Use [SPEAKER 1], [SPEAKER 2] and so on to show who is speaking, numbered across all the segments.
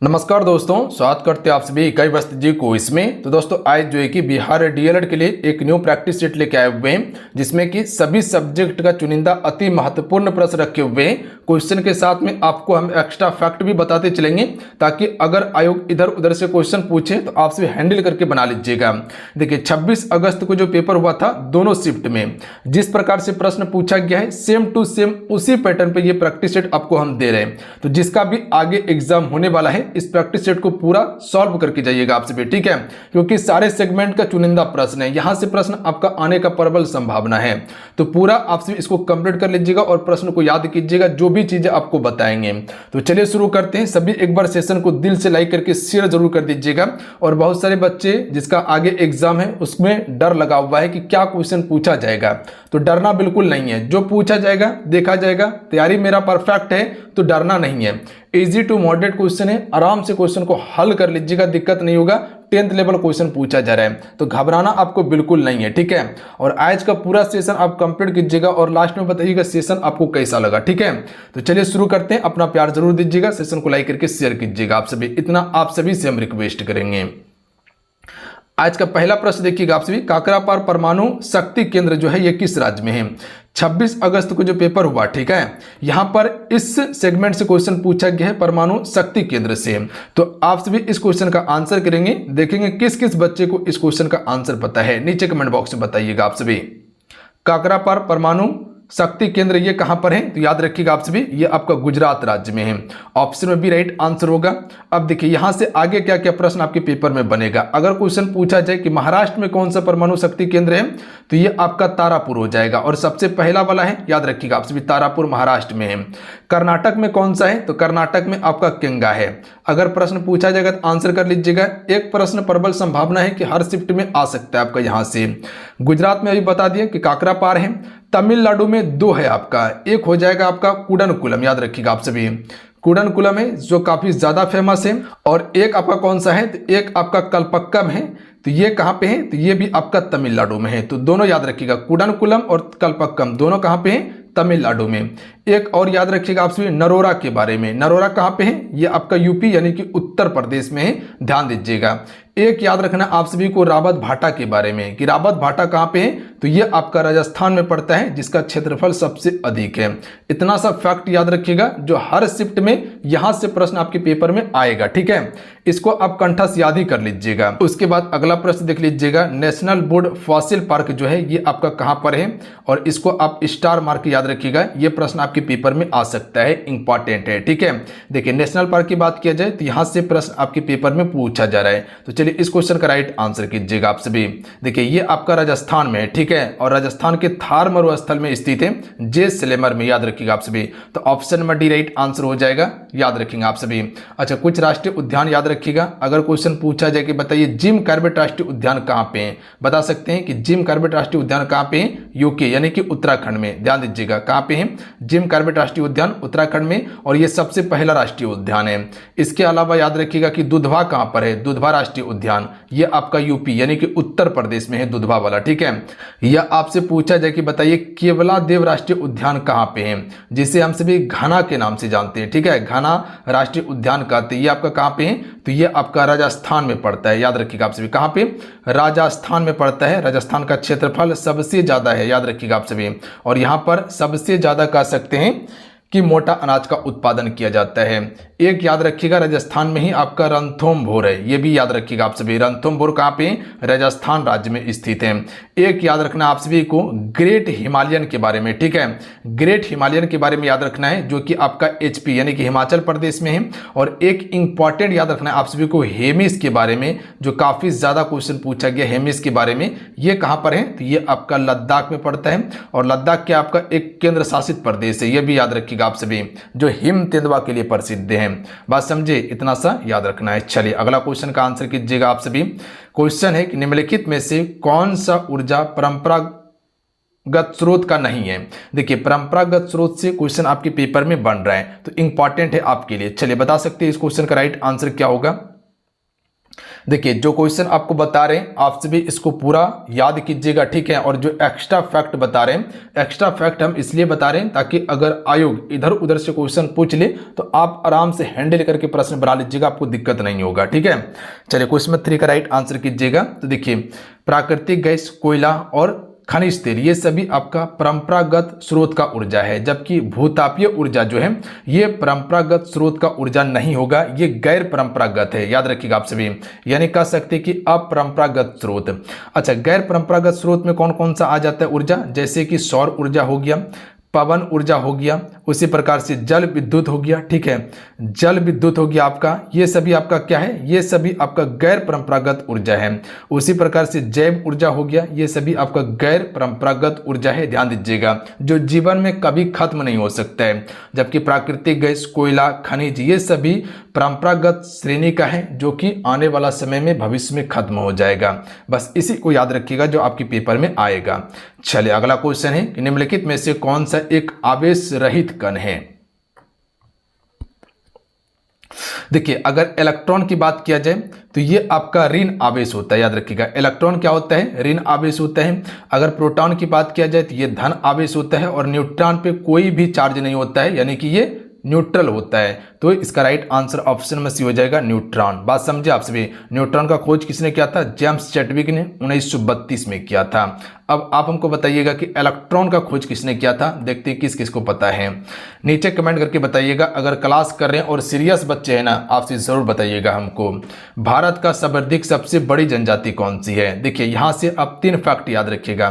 [SPEAKER 1] नमस्कार दोस्तों, स्वागत करते हैं आप सभी इकाई वस्त जी को इसमें। तो दोस्तों आज जो है कि बिहार डीएलएड के लिए एक न्यू प्रैक्टिस सेट लेके आए हुए हैं, जिसमें कि सभी सब्जेक्ट का चुनिंदा अति महत्वपूर्ण प्रश्न रखे हुए हैं। क्वेश्चन के साथ में आपको हम एक्स्ट्रा फैक्ट भी बताते चलेंगे, ताकि अगर आयोग इधर उधर से क्वेश्चन पूछे तो आप सभी हैंडल करके बना लीजिएगा। देखिए 26 अगस्त को जो पेपर हुआ था दोनों शिफ्ट में, जिस प्रकार से प्रश्न पूछा गया है सेम टू सेम उसी पैटर्न पे ये प्रैक्टिस सेट आपको हम दे रहे हैं। तो जिसका भी आगे एग्जाम होने वाला है इस प्रैक्टिस सेट को पूरा सॉल्व करके जाइएगा आप सभी, ठीक है, क्योंकि सारे सेगमेंट का चुनिंदा प्रश्न है, यहां से प्रश्न आपका आने का प्रबल संभावना है। तो पूरा आप सभी इसको कंप्लीट कर लीजिएगा और प्रश्न को याद कीजिएगा, जो भी चीजें आपको बताएंगे। तो चलिए शुरू करते हैं। सभी एक बार सेशन को दिल से लाइक करके शेयर जरूर कर दीजिएगा। और बहुत सारे बच्चे जिसका आगे एग्जाम है उसमें डर लगा हुआ है कि क्या क्वेश्चन पूछा जाएगा, तो डरना बिल्कुल नहीं है। जो पूछा जाएगा देखा जाएगा, तैयारी मेरा परफेक्ट है तो डरना नहीं है। इजी टू मॉडरेट क्वेश्चन है, आराम से क्वेश्चन को हल कर लीजिएगा, दिक्कत नहीं होगा। 10th लेवल क्वेश्चन पूछा जा रहा है तो घबराना आपको बिल्कुल नहीं है, ठीक है। और आज का पूरा सेशन आप कंप्लीट कीजिएगा और लास्ट में बताइएगा सेशन आपको कैसा लगा, ठीक है। तो चलिए शुरू करते हैं। अपना प्यार जरूर दीजिएगा, सेशन को लाइक करके शेयर कीजिएगा आप सभी, इतना आप सभी से हम रिक्वेस्ट करेंगे। आज का पहला प्रश्न देखिएगा आप सभी, काकरापार परमाणु शक्ति केंद्र जो है ये किस राज्य में है। 26 अगस्त को जो पेपर हुआ, ठीक है, यहां पर इस सेगमेंट से क्वेश्चन पूछा गया है परमाणु शक्ति केंद्र से। तो आप सभी इस क्वेश्चन का आंसर करेंगे, देखेंगे किस किस बच्चे को इस क्वेश्चन का आंसर पता है, नीचे कमेंट बॉक्स में बताइएगा आप सभी। काकरापार परमाणु शक्ति केंद्र ये कहां पर है, तो याद रखिएगा आप सभी, ये आपका गुजरात राज्य में है। ऑप्शन में भी राइट आंसर होगा। अब देखिए यहां से आगे क्या क्या प्रश्न आपके पेपर में बनेगा। अगर क्वेश्चन पूछा जाए कि महाराष्ट्र में कौन सा परमाणु शक्ति केंद्र है, तो ये आपका तारापुर हो जाएगा और सबसे पहला वाला है, याद रखिएगा आप सभी, तारापुर महाराष्ट्र में है। कर्नाटक में कौन सा है, तो कर्नाटक में आपका केंगा है। अगर प्रश्न पूछा जाएगा तो आंसर कर लीजिएगा। एक प्रश्न प्रबल संभावना है कि हर शिफ्ट में आ सकता है आपका यहां से। गुजरात में अभी बता दिया कि काकरापार है। तमिलनाडु में 2 है आपका, एक हो जाएगा आपका कुडनकुलम, याद रखिएगा आप सभी, कुडनकुलम है जो काफी ज्यादा फेमस है। और एक आपका कौन सा है, तो एक आपका कल्पक्कम है। तो ये कहां पे है, तो ये भी आपका तमिलनाडु में है। तो दोनों याद रखिएगा, कुडनकुलम और कल्पक्कम दोनों कहां पे हैं, तमिलनाडु में। एक और याद रखिएगा आप सभी नरोरा के बारे में, नरोरा कहां पे है, ये आपका यूपी यानी कि उत्तर प्रदेश में है, ध्यान दीजिएगा। एक याद रखना आप सभी को रावत भाटा के बारे में, कि रावत भाटा कहां पे है, तो ये आपका राजस्थान में पड़ता है, जिसका क्षेत्रफल सबसे अधिक है। इतना सा फैक्ट याद रखिएगा जो हर शिफ्ट में यहां से प्रश्न आपके पेपर में आएगा, ठीक है। इसको आप कंठस्थ याद ही कर लीजिएगा। उसके बाद अगला प्रश्न देख लीजिएगा, नेशनल बोर्ड फॉसिल पार्क जो है ये आपका कहां पर है, और इसको आप स्टार मार्क याद रखिएगा। ये प्रश्न आपके पेपर में आ सकता है, इंपॉर्टेंट है, ठीक है। देखिए नेशनल पार्क की बात किया जाए तो यहां से प्रश्न आपके पेपर में पूछा जा रहा है। तो चलिए इस क्वेश्चन का राइट आंसर कीजिएगा आप सभी। देखिए ये आपका राजस्थान में है, ठीक है, और राजस्थान के थार मरुस्थल में स्थित है, जैसलमेर में, याद रखिएगा आप सभी। तो ऑप्शन में डी राइट आंसर हो जाएगा, याद रखेंगे आप सभी। अच्छा, कुछ राष्ट्रीय उद्यान याद रखिएगा। अगर क्वेश्चन पूछा जाए कि बताइए जिम कॉर्बेट राष्ट्रीय उद्यान कहां पे है, बता सकते हैं कि जिम कॉर्बेट राष्ट्रीय उद्यान कहां पे है, यूके यानी कि उत्तराखंड में। ध्यान दीजिएगा कहां पे है, जिम कॉर्बेट राष्ट्रीय उद्यान उत्तराखंड में, और यह सबसे पहला राष्ट्रीय उद्यान है। इसके अलावा याद रखिएगा कि दुधवा कहां पर है, दुधवा राष्ट्रीय उद्यान, यह आपका यूपी यानी कि उत्तर प्रदेश में है, दुधवा वाला, ठीक है। यह आपसे पूछा जाए कि बताइए केवलादेव राष्ट्रीय उद्यान कहां पे है, जिसे हम सभी घना के नाम से जानते हैं, ठीक है, घना राष्ट्रीय उद्यान कहते हैं। ये आपका कहां पे है, तो ये आपका राजस्थान में पड़ता है, याद रखिएगा आप सभी। कहां पे, राजस्थान में पड़ता है। राजस्थान का क्षेत्रफल सबसे ज्यादा है, याद रखिएगा आप सभी। और यहां पर सबसे ज्यादा कह सकते हैं कि मोटा अनाज का उत्पादन किया जाता है। एक याद रखिएगा राजस्थान में ही आपका रणथंभौर है, ये भी याद रखिएगा आप सभी। रणथंभौर कहाँ पे, राजस्थान राज्य में स्थित है। एक याद रखना आप सभी को ग्रेट हिमालयन के बारे में, ठीक है, ग्रेट हिमालयन के बारे में याद रखना है, जो कि आपका एचपी यानी कि हिमाचल प्रदेश में है। और एक इंपॉर्टेंट याद रखना है आप सभी को हेमिस के बारे में, जो काफी ज्यादा क्वेश्चन पूछा गया हेमिस के बारे में। ये कहां पर है, तो ये आपका लद्दाख में पड़ता है, और लद्दाख के आपका एक केंद्र शासित प्रदेश है, ये भी याद रखिएगा आप सभी, जो हिम तेंदुआ के लिए प्रसिद्ध है। बात समझे, इतना सा याद रखना है। चलिए अगला क्वेश्चन का आंसर कीजिएगा आप सभी। क्वेश्चन है कि निम्नलिखित में से कौन सा ऊर्जा परंपरागत स्रोत का नहीं है। देखिए परंपरागत स्रोत से क्वेश्चन आपके पेपर में बन रहा है, तो इंपॉर्टेंट है आपके लिए। चलिए बता सकते हैं इस क्वेश्चन का राइट आंसर क्या होगा। देखिए जो क्वेश्चन आपको बता रहे हैं आप सभी इसको पूरा याद कीजिएगा, ठीक है। और जो एक्स्ट्रा फैक्ट बता रहे हैं, एक्स्ट्रा फैक्ट हम इसलिए बता रहे हैं ताकि अगर आयोग इधर उधर से क्वेश्चन पूछ ले तो आप आराम से हैंडल करके प्रश्न बना लीजिएगा, आपको दिक्कत नहीं होगा, ठीक है। चलिए क्वेश्चन नंबर 3 का राइट आंसर कीजिएगा। तो देखिए प्राकृतिक गैस, कोयला और खनिज तेल ये सभी आपका परंपरागत स्रोत का ऊर्जा है, जबकि भूतापीय ऊर्जा जो है ये परंपरागत स्रोत का ऊर्जा नहीं होगा, ये गैर परंपरागत है, याद रखिएगा आप सभी। यानी कह सकते हैं कि अपरंपरागत स्रोत। अच्छा, गैर परंपरागत स्रोत में कौन कौन सा आ जाता है ऊर्जा, जैसे कि सौर ऊर्जा हो गया, पवन ऊर्जा हो गया, उसी प्रकार से जल विद्युत हो गया, ठीक है, जल विद्युत हो गया आपका, ये सभी आपका क्या है, ये सभी आपका गैर परंपरागत ऊर्जा है। उसी प्रकार से जैव ऊर्जा हो गया, ये सभी आपका गैर परंपरागत ऊर्जा है, ध्यान दीजिएगा, जो जीवन में कभी खत्म नहीं हो सकता है। जबकि प्राकृतिक गैस, कोयला, खनिज ये सभी परंपरागत श्रेणी का है, जो कि आने वाला समय में भविष्य में खत्म हो जाएगा। बस इसी को याद रखिएगा जो आपके पेपर में आएगा। चलिए अगला क्वेश्चन है कि निम्नलिखित में से कौन सा एक आवेश रहित कण है। देखिए अगर इलेक्ट्रॉन की बात किया जाए तो ये आपका ऋण आवेश होता है, याद रखिएगा। इलेक्ट्रॉन क्या होता है, ऋण आवेश होता है। अगर प्रोटॉन की बात किया जाए तो ये धन आवेश होता है, और न्यूट्रॉन पे कोई भी चार्ज नहीं होता है, यानी कि ये न्यूट्रल होता है। तो इसका राइट आंसर ऑप्शन में सी हो जाएगा न्यूट्रॉन। बात समझे आप सभी। न्यूट्रॉन का खोज किसने किया था, जेम्स चैडविक ने 1932 में किया था। अब आप हमको बताइएगा कि इलेक्ट्रॉन का खोज किसने किया था, देखते हैं किस किस को पता है, नीचे कमेंट करके बताइएगा। अगर क्लास कर रहे हैं और सीरियस बच्चे हैं ना, आपसे जरूर बताइएगा हमको। भारत का सर्वाधिक सबसे बड़ी जनजाति कौन सी है। देखिए यहाँ से आप 3 फैक्ट याद रखिएगा।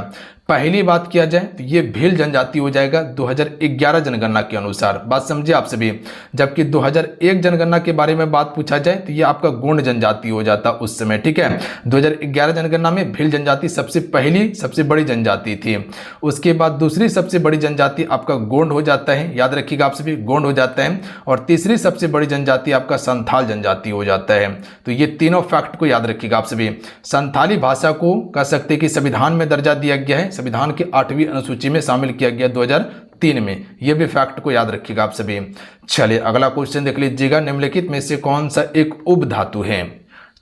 [SPEAKER 1] पहली बात किया जाए तो ये भील जनजाति हो जाएगा 2011 जनगणना के अनुसार, बात समझिए आप सभी। जबकि 2001 जनगणना के बारे में बात पूछा जाए तो ये आपका गोंड जनजाति हो जाता उस समय, ठीक है। 2011 जनगणना में भील जनजाति सबसे पहली सबसे बड़ी जनजाति थी। उसके बाद दूसरी सबसे बड़ी जनजाति आपका गोंड हो जाता है, याद रखिएगा आप सभी, गोंड हो जाता है। और तीसरी सबसे बड़ी जनजाति आपका संथाल जनजाति हो जाता है। तो ये तीनों फैक्ट को याद रखिएगा आप सभी। संथाली भाषा को कह सकते हैं कि संविधान में दर्जा दिया गया है, संविधान की 8वीं अनुसूची में शामिल किया गया 2003 में। यह भी फैक्ट को याद रखिएगा आप सभी। चलिए अगला क्वेश्चन देख लीजिएगा। निम्नलिखित में से कौन सा एक उपधातु है।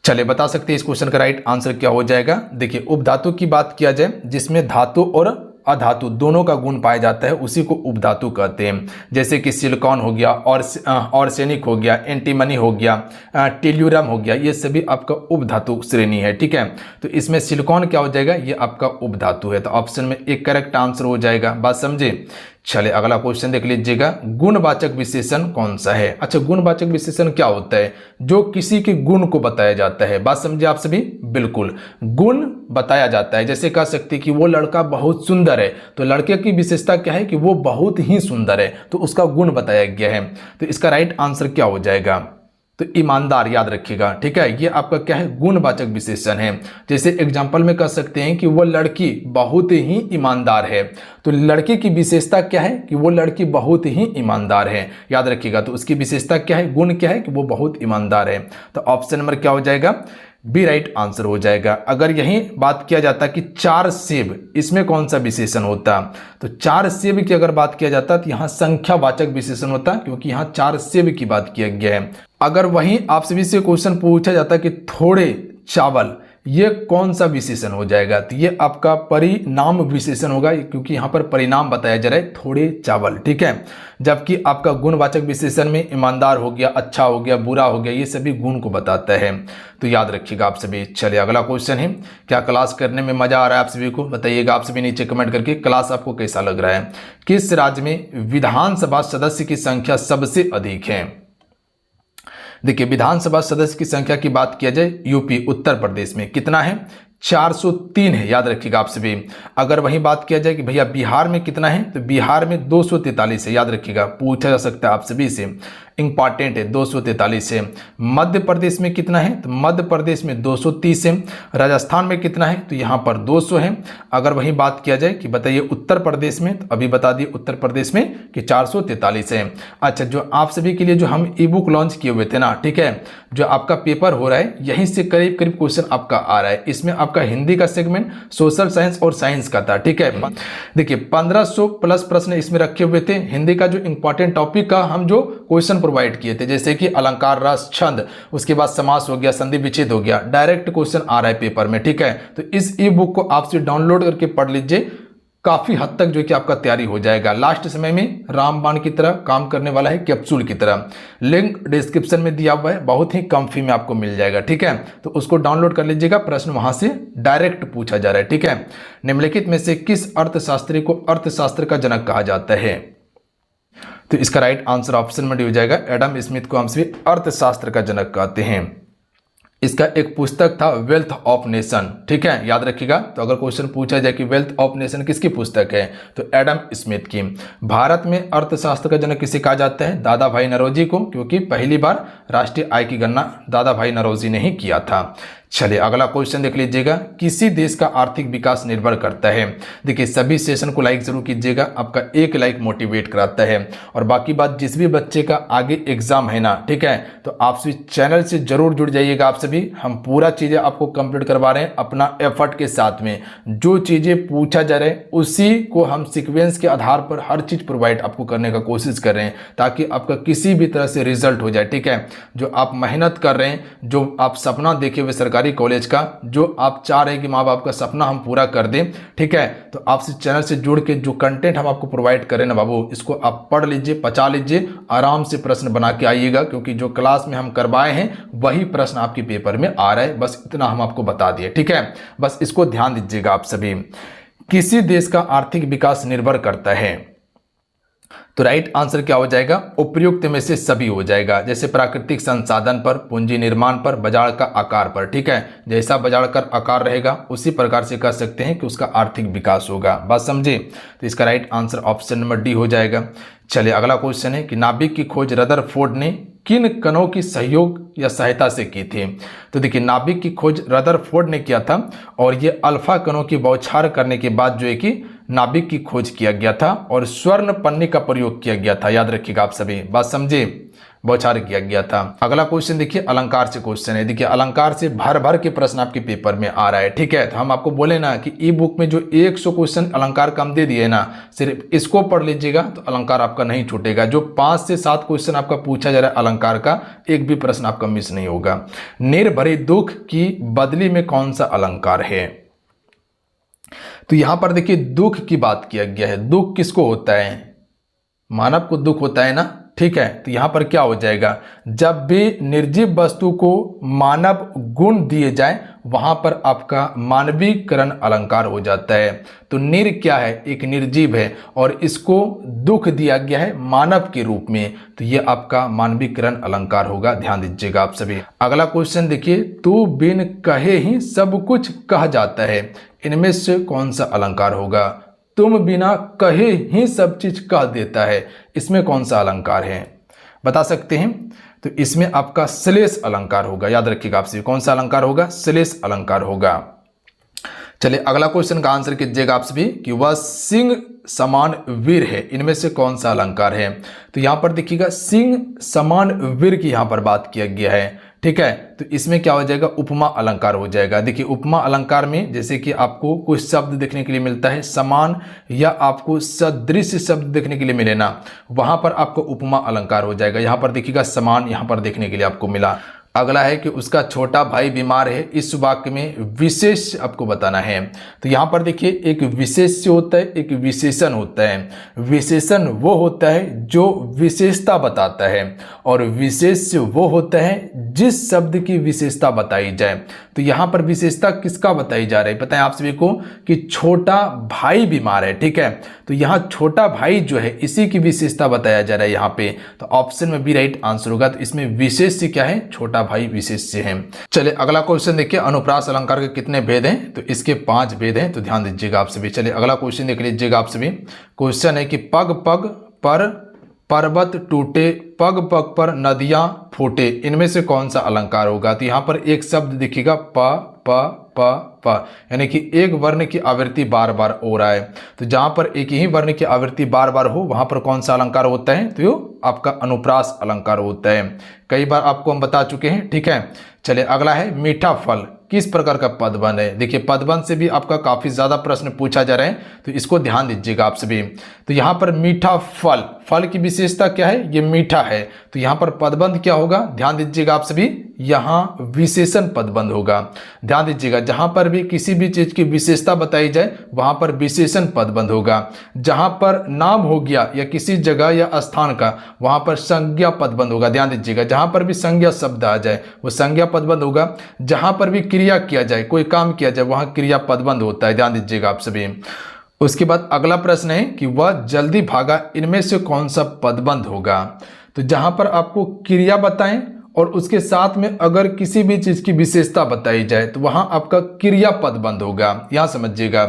[SPEAKER 1] चलिए बता सकते हैं इस क्वेश्चन का राइट आंसर क्या हो जाएगा। देखिए उपधातु की बात किया जाए जिसमें धातु और अधातु दोनों का गुण पाया जाता है, उसी को उपधातु कहते हैं। जैसे कि सिलिकॉन हो गया, और आर्सेनिक हो गया, एंटीमनी हो गया, टेल्यूरम हो गया, ये सभी आपका उपधातु श्रेणी है, ठीक है। तो इसमें सिलिकॉन क्या हो जाएगा, ये आपका उपधातु है। तो ऑप्शन में एक करेक्ट आंसर हो जाएगा, बात समझे। चलिए अगला क्वेश्चन देख लीजिएगा। गुणवाचक विशेषण कौन सा है। अच्छा, गुणवाचक विशेषण क्या होता है, जो किसी के गुण को बताया जाता है, बात समझे आप सभी। बिल्कुल, गुण बताया जाता है। जैसे कह सकते कि वो लड़का बहुत सुंदर है, तो लड़के की विशेषता क्या है कि वो बहुत ही सुंदर है, तो उसका गुण बताया गया है। तो इसका राइट आंसर क्या हो जाएगा, तो ईमानदार, याद रखिएगा, ठीक है। ये आपका क्या है, गुणवाचक विशेषण है। जैसे एग्जांपल में कह सकते हैं कि वो लड़की बहुत ही ईमानदार है, तो लड़के की विशेषता क्या है कि वो लड़की बहुत ही ईमानदार है, याद रखिएगा। तो उसकी विशेषता क्या है, गुण क्या है कि वो बहुत ईमानदार है। तो ऑप्शन नंबर क्या हो जाएगा, बी राइट आंसर हो जाएगा। अगर यही बात किया जाता कि 4 सेब, इसमें कौन सा विशेषण होता, तो 4 सेब की अगर बात किया जाता तो यहाँ संख्यावाचक विशेषण होता, क्योंकि यहाँ 4 सेब की बात किया गया है। अगर वहीं आप सभी से क्वेश्चन पूछा जाता कि थोड़े चावल, ये कौन सा विशेषण हो जाएगा, तो ये आपका परिणाम विशेषण होगा, क्योंकि यहाँ पर परिणाम बताया जा रहा है, थोड़े चावल, ठीक है। जबकि आपका गुणवाचक विशेषण में ईमानदार हो गया, अच्छा हो गया, बुरा हो गया, ये सभी गुण को बताता है। तो याद रखिएगा आप सभी। चलिए अगला क्वेश्चन है, क्या क्लास करने में मजा आ रहा है आप सभी को, बताइएगा आप सभी नीचे कमेंट करके, क्लास आपको कैसा लग रहा है। किस राज्य में विधानसभा सदस्य की संख्या सबसे अधिक है। देखिए विधानसभा सदस्य की संख्या की बात किया जाए, यूपी उत्तर प्रदेश में कितना है, 403 है, याद रखिएगा आप सभी। अगर वही बात किया जाए कि भैया बिहार में कितना है, तो बिहार में 243 है, याद रखिएगा, पूछा जा सकता है आप सभी से, इंपॉर्टेंट है, 243 है। मध्य प्रदेश में कितना है, तो मध्य प्रदेश में 230 है। राजस्थान में कितना है, तो यहाँ पर 200 है। अगर वही बात किया जाए कि बताइए उत्तर प्रदेश में, तो अभी बता दिए उत्तर प्रदेश में कि 443 है। अच्छा, जो आप सभी के लिए जो हम ई बुक लॉन्च किए हुए थे ना, ठीक है, जो आपका पेपर हो रहा है, यहीं से करीब करीब क्वेश्चन आपका आ रहा है। इसमें आपका हिंदी का सेगमेंट, सोशल साइंस और साइंस का था, ठीक है। देखिए 1500 प्लस प्रश्न इसमें रखे हुए थे। हिंदी का जो इंपॉर्टेंट टॉपिक का हम जो क्वेश्चन प्रोवाइड किए थे, जैसे कि अलंकार, रस, छंद, उसके बाद समास हो गया, संधि विच्छेद हो गया। डायरेक्ट क्वेश्चन आ रहा है पेपर में, ठीक है। तो इस ई बुक को आपसे डाउनलोड करके पढ़ लीजिए, काफी हद तक जो कि आपका तैयारी हो जाएगा। लास्ट समय में रामबाण की तरह काम करने वाला है, कैप्सूल की तरह। लिंक डिस्क्रिप्शन में दिया हुआ है, बहुत ही कम फी में आपको मिल जाएगा, ठीक है। तो उसको डाउनलोड कर लीजिएगा, प्रश्न वहां से डायरेक्ट पूछा जा रहा है, ठीक है। निम्नलिखित में से किस अर्थशास्त्री को अर्थशास्त्र का जनक कहा जाता है? तो इसका राइट आंसर ऑप्शन में डी हो जाएगा, एडम स्मिथ को हम सभी अर्थशास्त्र का जनक कहते हैं। इसका एक पुस्तक था वेल्थ ऑफ नेशन, ठीक है, याद रखिएगा। तो अगर क्वेश्चन पूछा जाए कि वेल्थ ऑफ नेशन किसकी पुस्तक है, तो एडम स्मिथ की। भारत में अर्थशास्त्र का जनक किसे कहा जाता है? दादा भाई नौरोजी को, क्योंकि पहली बार राष्ट्रीय आय की गणना दादा भाई नौरोजी ने ही किया था। चलिए अगला क्वेश्चन देख लीजिएगा, किसी देश का आर्थिक विकास निर्भर करता है? देखिए सभी सेशन को लाइक जरूर कीजिएगा, आपका एक लाइक मोटिवेट कराता है। और बाकी बात, जिस भी बच्चे का आगे एग्जाम है ना, ठीक है, तो आप सभी चैनल से जरूर जुड़ जाइएगा। आप सभी, हम पूरा चीजें आपको कंप्लीट करवा रहे हैं अपना एफर्ट के साथ में। जो चीजें पूछा जा रहा है उसी को हम सीक्वेंस के आधार पर हर चीज प्रोवाइड आपको करने का कोशिश कर रहे हैं, ताकि आपका किसी भी तरह से रिजल्ट हो जाए, ठीक है। जो आप मेहनत कर रहे हैं, जो आप सपना देखे हुए सरकारी कॉलेज का, जो आप चाह रहे हैं कि माँ बाप का सपना हम पूरा कर दें, ठीक है, तो आपसे चैनल से जुड़ के जो कंटेंट हम आपको प्रोवाइड करें ना बाबू, इसको आप पढ़ लीजिए, पचा लीजिए, आराम से प्रश्न बना के आइएगा, क्योंकि जो क्लास में हम करवाए हैं वही प्रश्न आपके पेपर में आ रहा है। बस इतना हम आपको बता दिए, ठीक है। बस इसको ध्यान दीजिएगा आप सभी। किसी देश का आर्थिक विकास निर्भर करता है? तो राइट आंसर क्या हो जाएगा? उपयुक्त में से सभी हो जाएगा। जैसे प्राकृतिक संसाधन पर, पूंजी निर्माण पर, बाजार का आकार पर, ठीक है। जैसा बाजार का आकार रहेगा उसी प्रकार से कह सकते हैं कि उसका आर्थिक विकास होगा। बात समझे? तो इसका right answer option number D हो जाएगा। चलिए अगला क्वेश्चन है कि नाभिक की खोज रदरफोर्ड ने किन कणों की सहयोग या सहायता से की थी? तो देखिए नाभिक की खोज रदरफोर्ड ने किया था, और ये अल्फा कणों की बौछार करने के बाद जो है कि नाभिक की खोज किया गया था, और स्वर्ण पन्नी का प्रयोग किया गया था। याद रखिएगा आप सभी, बात समझे, बौछार किया गया था। अगला क्वेश्चन देखिए अलंकार से क्वेश्चन है। देखिए अलंकार से भर भर के प्रश्न आपके पेपर में आ रहा है, ठीक है। तो हम आपको बोले ना कि ई बुक में जो 100 क्वेश्चन अलंकार का हम दे दिए ना, सिर्फ इसको पढ़ लीजिएगा तो अलंकार आपका नहीं छूटेगा। जो 5 से 7 क्वेश्चन आपका पूछा जा रहा है अलंकार का, एक भी प्रश्न आपका मिस नहीं होगा। निर्भरे दुख की बदली में कौन सा अलंकार है? तो यहां पर देखिए दुख की बात किया गया है। दुख किसको होता है? मानव को दुख होता है ना, ठीक है। तो यहां पर क्या हो जाएगा? जब भी निर्जीव वस्तु को मानव गुण दिए जाए वहां पर आपका मानवीकरण अलंकार हो जाता है। तो निर क्या है? एक निर्जीव है, और इसको दुख दिया गया है मानव के रूप में, तो ये आपका मानवीकरण अलंकार होगा। ध्यान दीजिएगा आप सभी। अगला क्वेश्चन देखिए, तू बिन कहे ही सब कुछ कह जाता है, इनमें से कौन सा अलंकार होगा? तुम बिना कहे ही सब चीज कह देता है, इसमें कौन सा अलंकार है? बता सकते हैं? तो इसमें आपका श्लेष अलंकार होगा। याद रखिएगा आपसे, कौन सा अलंकार होगा? श्लेष अलंकार होगा। चलिए अगला क्वेश्चन का आंसर कीजिएगा आप सभी कि वह सिंह समान वीर है, इनमें से कौन सा अलंकार है? तो यहां पर देखिएगा सिंह समान वीर की यहां पर बात किया गया है, ठीक है। तो इसमें क्या हो जाएगा? उपमा अलंकार हो जाएगा। देखिए उपमा अलंकार में जैसे कि आपको कुछ शब्द देखने के लिए मिलता है समान, या आपको सदृश शब्द देखने के लिए मिले ना, वहां पर आपको उपमा अलंकार हो जाएगा। यहां पर देखिएगा समान यहां पर देखने के लिए आपको मिला। अगला है कि उसका छोटा भाई बीमार है, इस वाक्य में विशेष आपको बताना है। तो यहां पर देखिए एक विशेष्य होता है, एक विशेषण होता है। विशेषण वो होता है जो विशेषता बताता है, और विशेष्य वो होता है जिस शब्द की विशेषता बताई जाए। तो यहां पर विशेषता किसका बताई जा रही है? पता है आप सभी को कि छोटा भाई बीमार है, ठीक है। तो यहां छोटा भाई जो है इसी की विशेषता बताया जा रहा है यहां पे। तो ऑप्शन में बी राइट आंसर होगा। तो इसमें विशेष्य क्या है? छोटा भाई विशेष्य है। चलिए अगला क्वेश्चन देखिए, अनुप्रास अलंकार के कितने भेद हैं? तो इसके 5 भेद हैं, तो ध्यान दीजिएगा आप सभी। चलिए अगला क्वेश्चन देख लीजिएगा आप सभी। क्वेश्चन है कि पग पग पर पर्वत टूटे, पग पग पर नदियां फूटे, इनमें से कौन सा अलंकार होगा? तो यहां पर एक शब्द दिखेगा प प प प, यानी कि एक वर्ण की आवृत्ति बार बार हो रहा है। तो जहां पर एक ही वर्ण की आवृत्ति बार बार हो वहां पर कौन सा अलंकार होता है? तो आपका अनुप्रास अलंकार होता है। कई बार आपको हम बता चुके हैं। ठीक है, चलिए अगला है मीठा फल किस प्रकार का पदबंध है। देखिए पदबंध से भी आपका काफी ज्यादा प्रश्न पूछा जा रहा है, तो इसको ध्यान दीजिएगा आप सभी। तो यहाँ पर मीठा फल, फल की विशेषता क्या है, ये मीठा है, तो यहाँ पर पदबंध क्या होगा, ध्यान दीजिएगा आप सभी, यहाँ विशेषण पदबंध होगा। ध्यान दीजिएगा, जहां पर भी किसी भी चीज की विशेषता बताई जाए वहां पर विशेषण पदबंध होगा। जहां पर नाम हो गया या किसी जगह या स्थान का, वहां पर संज्ञा पदबंध होगा। ध्यान दीजिएगा, जहां पर भी संज्ञा शब्द आ जाए वो संज्ञा पदबंध होगा। जहां पर भी क्रिया किया जाए, कोई काम किया जाए, वहां क्रिया पदबंध होता है। ध्यान दीजिएगा आप सभी। उसके बाद अगला प्रश्न है कि वह जल्दी भागा, इनमें से कौन सा पदबंध होगा। तो जहां पर आपको क्रिया बताएं और उसके साथ में अगर किसी भी चीज की विशेषता बताई जाए तो वहां आपका क्रिया पदबंध होगा। यहां समझिएगा,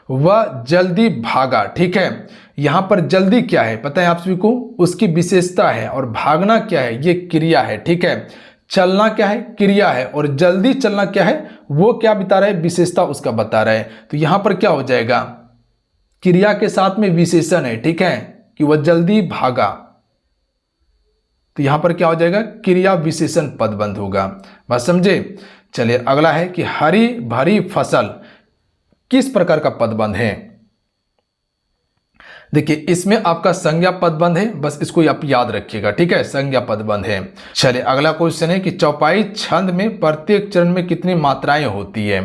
[SPEAKER 1] वह जल्दी भागा। ठीक है, यहां पर जल्दी क्या है पता है आप सभी को, उसकी विशेषता है, और भागना क्या है, ये क्रिया है। ठीक है, चलना क्या है, क्रिया है, और जल्दी चलना क्या है, वो क्या बता रहा है, विशेषता उसका बता रहा है। तो यहां पर क्या हो जाएगा, क्रिया के साथ में विशेषण है। ठीक है, कि वह जल्दी भागा, तो यहां पर क्या हो जाएगा, क्रिया विशेषण पदबंध होगा। बात समझे। चलिए अगला है कि हरी भरी फसल किस प्रकार का पदबंध है। देखिए इसमें आपका संज्ञा पदबंध है, बस इसको आप याद रखिएगा। ठीक है, संज्ञा पदबंध है। चलिए अगला क्वेश्चन है कि चौपाई छंद में प्रत्येक चरण में कितनी मात्राएं होती है।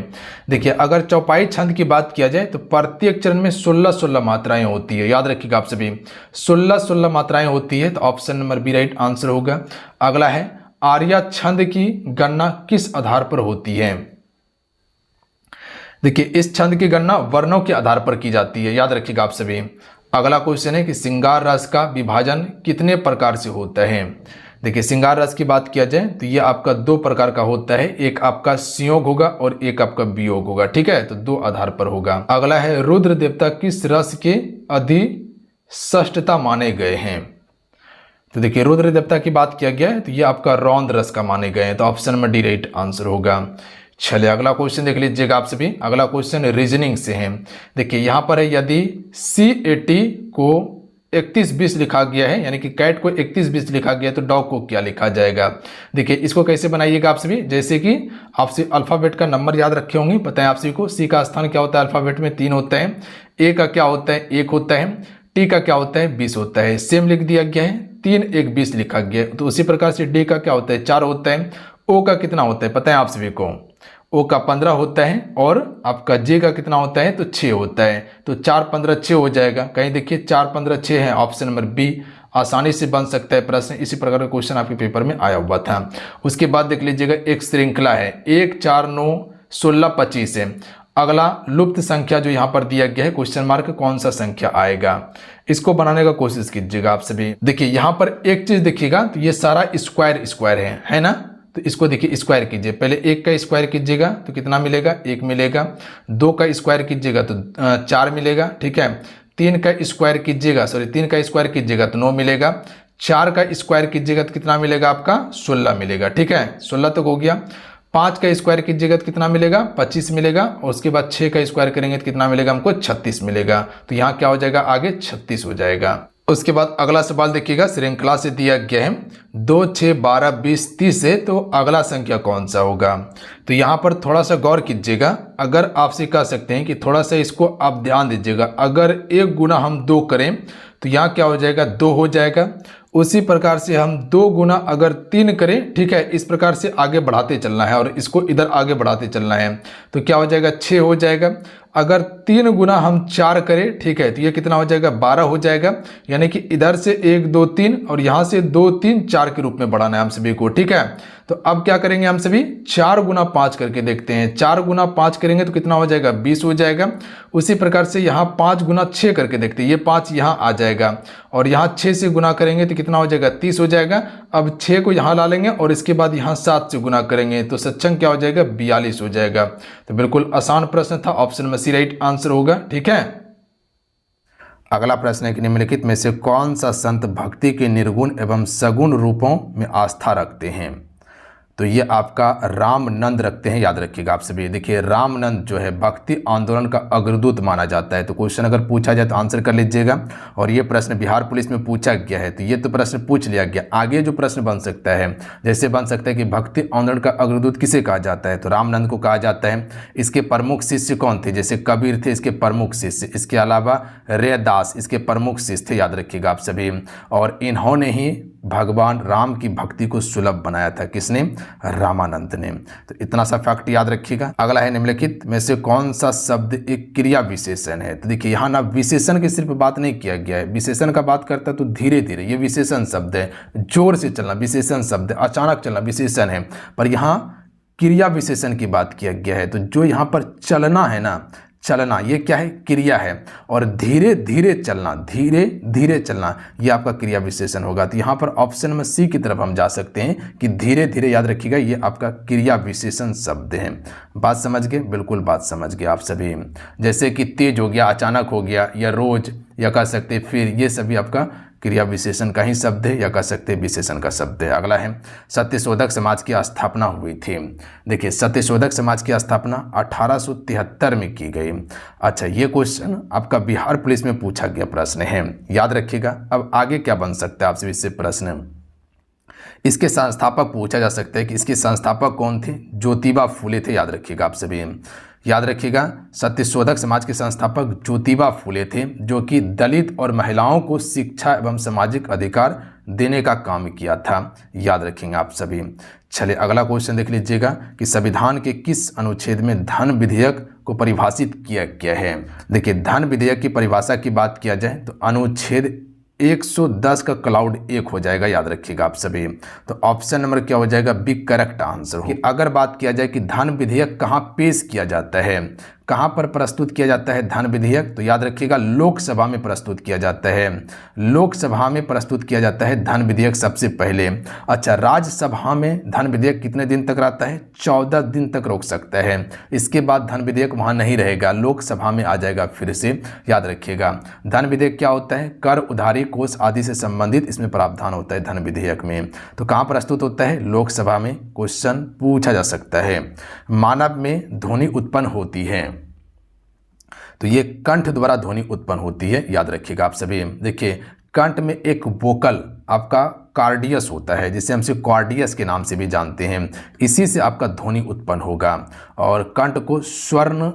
[SPEAKER 1] देखिए अगर चौपाई छंद की बात किया जाए तो प्रत्येक चरण में 16 मात्राएं होती है। याद रखिएगा आप सभी, 16 मात्राएं होती है, तो option number B right answer होगा। अगला है आर्या छंद की गणना किस आधार पर होती है। देखिए इस छंद की गणना वर्णों के आधार पर की जाती है। याद रखिएगा आप सभी। अगला क्वेश्चन है कि श्रृंगार रस का विभाजन कितने प्रकार से होता है। देखिए श्रृंगार रस की बात किया जाए तो ये आपका 2 प्रकार का होता है, एक आपका संयोग होगा और एक आपका वियोग होगा। ठीक है, तो 2 आधार पर होगा। अगला है रुद्र देवता किस रस के अधिष्ठाता माने गए हैं। तो देखिए रुद्र देवता की बात किया गया है तो ये आपका रौद्र रस का माने गए हैं, तो option number D right answer होगा। चलिए अगला क्वेश्चन देख लीजिएगा आप सभी। अगला क्वेश्चन रीजनिंग से है। देखिए यहाँ पर है यदि CAT को 31-20 लिखा गया है, यानी कि कैट को 31-20 लिखा गया तो डॉग को क्या लिखा जाएगा। देखिए इसको कैसे बनाइएगा आप सभी, जैसे कि आपसे अल्फाबेट का नंबर याद रखे होंगे, पता है आप सभी को। C का स्थान क्या होता है अल्फाबेट में 3 होता है, A का क्या होता है 1 होता है, T का क्या होता है 20 होता है। सेम लिख दिया गया है, 3 1 20 लिखा गया है। तो उसी प्रकार से D का क्या होता है 4 होता है। O का कितना होता है पता है आप सभी को, O का 15 होता है, और आपका J का कितना होता है तो 6 होता है। तो 4 15 6 हो जाएगा। कहीं देखिए 4 15 6 है, ऑप्शन नंबर बी आसानी से बन सकता है प्रश्न। इसी प्रकार का क्वेश्चन आपके पेपर में आया हुआ था। उसके बाद देख लीजिएगा एक श्रृंखला है 1 4 9 16 25 है। अगला लुप्त संख्या जो यहाँ पर दिया गया है क्वेश्चन मार्क, कौन सा संख्या आएगा, इसको बनाने का कोशिश कीजिएगा आप सभी। देखिए यहाँ पर एक चीज देखिएगा, तो ये सारा स्क्वायर है ना, तो इसको देखिए स्क्वायर कीजिए। पहले 1 का स्क्वायर कीजिएगा तो कितना मिलेगा 1 मिलेगा। 2 का स्क्वायर कीजिएगा तो 4 मिलेगा। ठीक है, 3 का स्क्वायर कीजिएगा 3 का स्क्वायर कीजिएगा तो 9 मिलेगा। 4 का स्क्वायर कीजिएगा तो कितना मिलेगा आपका 16 मिलेगा। ठीक है, 16 तक हो गया। 5 का स्क्वायर कीजिएगा तो कितना मिलेगा 25 मिलेगा, और उसके बाद 6 का स्क्वायर करेंगे तो कितना मिलेगा हमको 36 मिलेगा। तो यहाँ क्या हो जाएगा आगे 36 हो जाएगा। उसके बाद अगला सवाल देखिएगा, श्रृंखला से दिया गया है 2 6 12 20 30 है, तो अगला संख्या कौन सा होगा। तो यहाँ पर थोड़ा सा गौर कीजिएगा। अगर आपसे कह सकते हैं कि थोड़ा सा इसको आप ध्यान दीजिएगा, अगर 1 गुना हम 2 करें तो यहाँ क्या हो जाएगा 2 हो जाएगा। उसी प्रकार से हम 2 गुना अगर 3 करें, ठीक है, इस प्रकार से आगे बढ़ाते चलना है और इसको इधर आगे बढ़ाते चलना है, तो क्या हो जाएगा 6 हो जाएगा। अगर 3 गुना हम 4 करें, ठीक है, तो ये कितना हो जाएगा 12 हो जाएगा। यानी कि इधर से 1 2 3 और यहाँ से 2 3 4 के रूप में बढ़ाना है हम सभी को। ठीक है, तो अब क्या करेंगे हम सभी 4 गुना 5 करके देखते हैं। 4 गुना 5 करेंगे तो कितना हो जाएगा 20 हो जाएगा। उसी प्रकार से यहाँ 5 गुना 6 करके देखते हैं, ये 5 यहाँ आ जाएगा, और यहाँ 6 से गुना करेंगे तो कितना हो जाएगा 30 हो जाएगा। अब 6 को यहाँ ला लेंगे और इसके बाद यहाँ 7 से गुना करेंगे तो सक्षम क्या हो जाएगा 42 हो जाएगा। तो बिल्कुल आसान प्रश्न था, ऑप्शन में सी राइट आंसर होगा। ठीक है, अगला प्रश्न है कि निम्नलिखित में से कौन सा संत भक्ति के निर्गुण एवं सगुण रूपों में आस्था रखते हैं। तो ये आपका रामनंद रखते हैं, याद रखिएगा आप सभी। देखिए रामनंद जो है भक्ति आंदोलन का अग्रदूत माना जाता है। तो क्वेश्चन अगर पूछा जाए तो आंसर कर लीजिएगा। और ये प्रश्न बिहार पुलिस में पूछा गया है, तो ये तो प्रश्न पूछ लिया गया। आगे जो प्रश्न बन सकता है, जैसे बन सकता है कि भक्ति आंदोलन का अग्रदूत किसे कहा जाता है, तो रामनंद को कहा जाता है। इसके प्रमुख शिष्य कौन थे, जैसे कबीर थे इसके प्रमुख शिष्य, इसके अलावा रैदास इसके प्रमुख शिष्य थे, याद रखिएगा आप सभी। और इन्होंने ही भगवान राम की भक्ति को सुलभ बनाया था, किसने, रामानंद ने। तो इतना सा फैक्ट याद रखिएगा। अगला है निम्नलिखित में से कौन सा शब्द एक क्रिया विशेषण है। तो देखिए यहाँ ना विशेषण की सिर्फ बात नहीं किया गया है, विशेषण का बात करता है तो धीरे धीरे, ये विशेषण शब्द है। जोर से चलना विशेषण शब्द है, अचानक चलना विशेषण है, पर यहाँ क्रिया विशेषण की बात किया गया है। तो जो यहाँ पर चलना है ना, चलना ये क्या है, क्रिया है। और धीरे धीरे चलना, धीरे धीरे चलना, ये आपका क्रिया विशेषण होगा। तो यहाँ पर ऑप्शन में सी की तरफ हम जा सकते हैं कि धीरे धीरे, याद रखिएगा ये आपका क्रिया विशेषण शब्द है। बात समझ गए, बिल्कुल बात समझ गए आप सभी। जैसे कि तेज हो गया, अचानक हो गया, या रोज, या कह सकते फिर, ये सभी आपका क्रिया विशेषण का ही शब्द है, या कह सकते विशेषण का शब्द है। अगला है सत्यशोधक समाज की स्थापना हुई थी। देखिए सत्यशोधक समाज की स्थापना 1873 में की गई। अच्छा, ये क्वेश्चन आपका बिहार पुलिस में पूछा गया प्रश्न है, याद रखिएगा। अब आगे क्या बन सकता है आपसे इससे प्रश्न, इसके संस्थापक पूछा जा सकता है कि इसके संस्थापक कौन थे, ज्योतिबा फूले थे, याद रखिएगा आप सभी। याद रखिएगा सत्यशोधक समाज के संस्थापक ज्योतिबा फूले थे, जो कि दलित और महिलाओं को शिक्षा एवं सामाजिक अधिकार देने का काम किया था, याद रखेंगे आप सभी। चलिए अगला क्वेश्चन देख लीजिएगा कि संविधान के किस अनुच्छेद में धन विधेयक को परिभाषित किया गया है। देखिए धन विधेयक की परिभाषा की बात किया जाए तो अनुच्छेद 110 का क्लाउड 1 हो जाएगा, याद रखिएगा आप सभी। तो ऑप्शन नंबर क्या हो जाएगा, बी करेक्ट आंसर हो। अगर बात किया जाए कि धन विधेयक कहाँ पेश किया जाता है, कहाँ पर प्रस्तुत किया जाता है धन विधेयक, तो याद रखिएगा लोकसभा में प्रस्तुत किया जाता है। लोकसभा में प्रस्तुत किया जाता है धन विधेयक सबसे पहले। अच्छा, राज्यसभा में धन विधेयक कितने दिन तक रहता है, 14 दिन तक रोक सकता है। इसके बाद धन विधेयक वहाँ नहीं रहेगा, लोकसभा में आ जाएगा फिर से, याद रखिएगा। धन विधेयक क्या होता है, कर, उधारी, कोष आदि से संबंधित इसमें प्रावधान होता है धन विधेयक में। तो कहाँ प्रस्तुत होता है, लोकसभा में। क्वेश्चन पूछा जा सकता है। मानव में ध्वनि उत्पन्न होती है, तो ये कंठ द्वारा ध्वनि उत्पन्न होती है, याद रखिएगा आप सभी। देखिए कंठ में एक वोकल आपका कार्डियस होता है, जिसे हम कॉर्डियस के नाम से भी जानते हैं, इसी से आपका ध्वनि उत्पन्न होगा। और कंठ को स्वर्ण